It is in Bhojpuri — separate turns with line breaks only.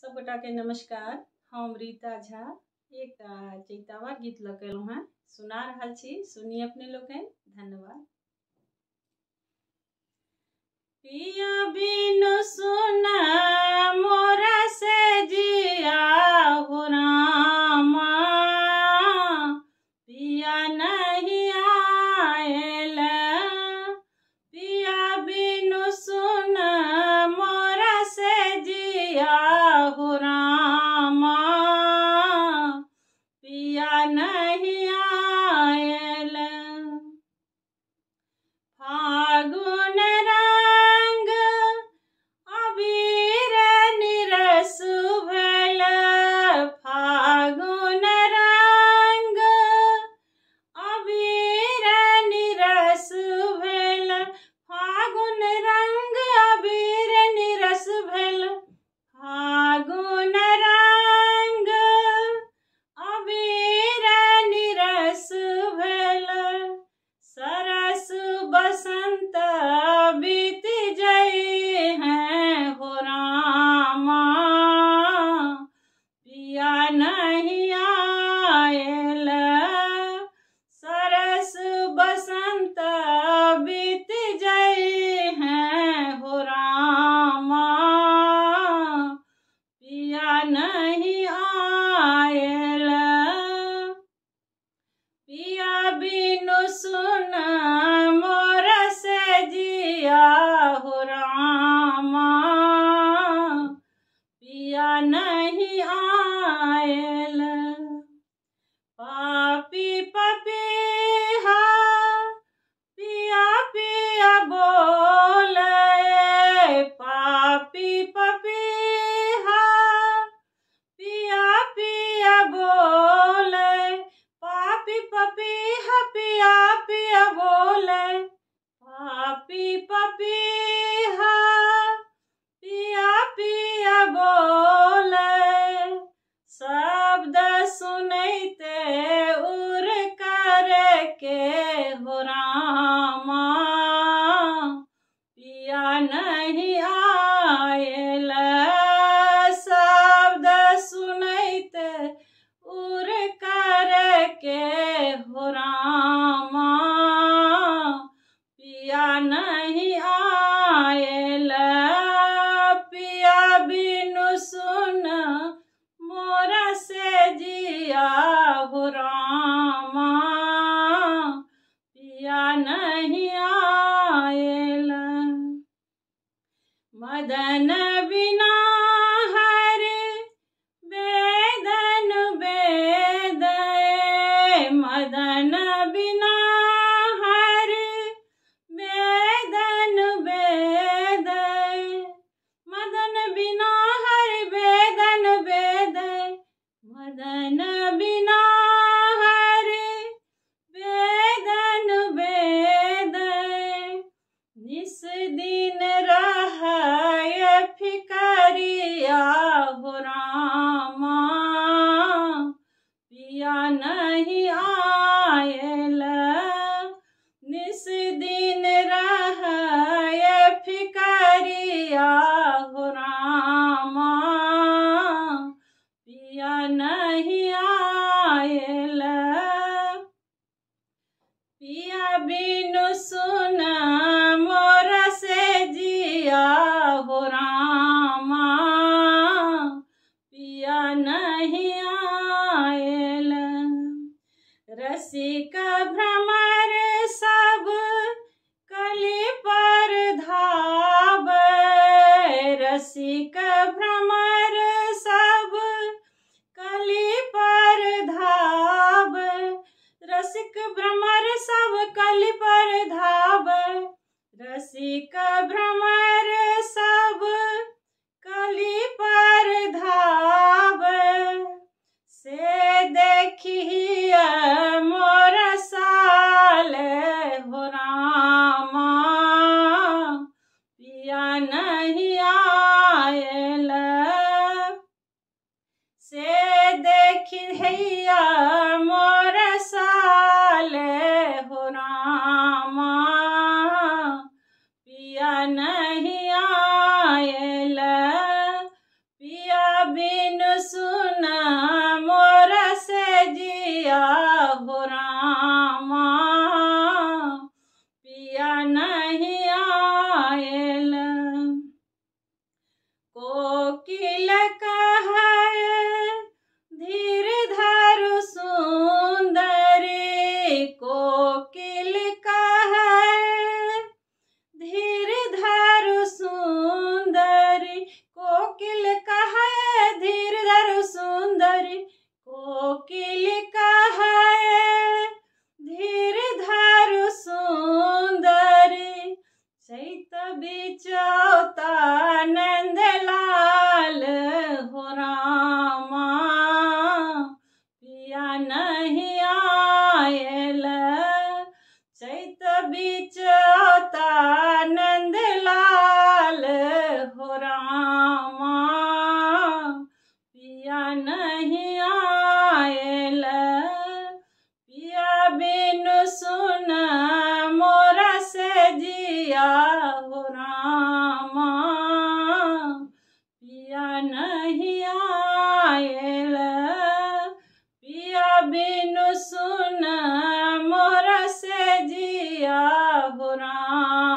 सब गोटा के नमस्कार। हम रीता झा एक चैतावा गीत लग हैं सुना रहा छी, सुनिए अपने लोग। धन्यवाद। पिया बिनु सुना मोरा से जिया हो रामा, पिया नहीं आयल। पिया बिनु सुना मोरा से जिया हो रामा, पिया नहीं आयल। फागुन रंग अबीर निरस भेल, फागुन रंग अबीर निरस भेल, फागुन रंग अबीर निरस भेल, फागुन रंग अबीर निरस भेल। सरस बसंत बीत जई हैं हो रामा, पिया नहीं आयल। सरस बसंत बीत जई हैं हो रामा, पिया नहीं आयल। पिया बिनु सुन मोर से जिया हो रामा, पिया नहीं आयल। पापी पपीहा पिया पिया बोले, पापी पपीहा पिया पिया बोले, पापी पपीहा पिया पिया बोले, पापी पपीहा पिया पिया बोले। शब्द सुनैते उर करके हो रामा, पिया नहीं आयल। शब्द सुनैते उर करके हो रामा, पिया नहीं आयल। पिया बिनु सुन मोरा से जिया हो रामा, पिया नहीं आयल। मदन बिना हरि वेदन वेद, मदन बिना हरि वेदन वेद, मदन बिना हरि वेदन वेद, मदन बिना हरि वेदन वेद। निस दिन रहय फिकरिया हो रामा, पिया नहीं आयल। निस दिन रहय फिकरिया हो रामा, पिया नहीं आयल। पिया बिनु सुन मोर से जिया हो रामा, पिया नहीं आयल। रसिक भ्रमर सब कली पर धावे, रसिक भ्रमर सब कली पर धावे, रसिक भ्रमर सब कली पर धावे, रसिक भ्रमर सब कली पर धावे। से देखिए मोर साल हो रामा, पिया नहीं आयल। से देखिए मोर साल हो रामा, पिया नहीं कोकिल कहाए धीर धरु सुंदरी, कोकिल कहाए धीर धरु सुंदरी, कोकिल कहाए धीर धरु सुंदरी, कोकिल कहाए धीर धरु सुंदरी। चैत बिचौता नंद लाल हो रामा, पिया नहीं आयल। चैत बिचौता नंद लाल हो रामा, पिया नहीं आयल। पिया बिनु सुन मोरा से जिया हो रामा, पिया नहीं आयल। पिया बिनु सुन मोरा से जिया हो रामा।